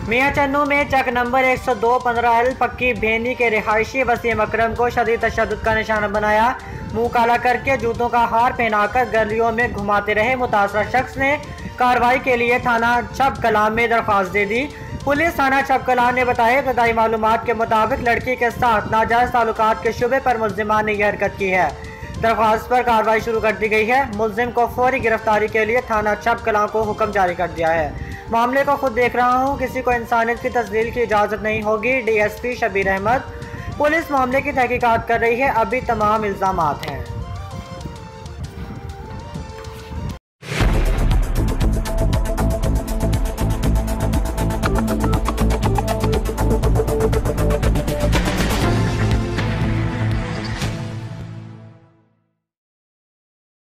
मियां चन्नू में चक number 102-15L पक्की भेनी के रिहायशी वसीम अकरम को शदीद तशद्दुद का निशाना बनाया। मुंह काला करके जूतों का हार पहनाकर गलियों में घुमाते रहे मुतासरा शख्स ने कार्रवाई के लिए थाना छब कलाम में दरख्वास्त दे दी। पुलिस थाना छब कलाम ने बताया, इब्तदाई मालूमात के मुताबिक लड़की के साथ नाजायज ताल्लुकात के शुबे पर मुल्जिमान ने यह हरकत की है। दरख्वास्त पर कार्रवाई शुरू कर दी गई है। मुल्जिम को फौरी गिरफ्तारी के लिए थाना छब कलां को हुक्म जारी कर दिया है। मामले को खुद देख रहा हूँ, किसी को इंसानियत की तस्लील की इजाज़त नहीं होगी। DSP शबीर अहमद। पुलिस मामले की तहकीकात कर रही है, अभी तमाम इल्ज़ामात हैं।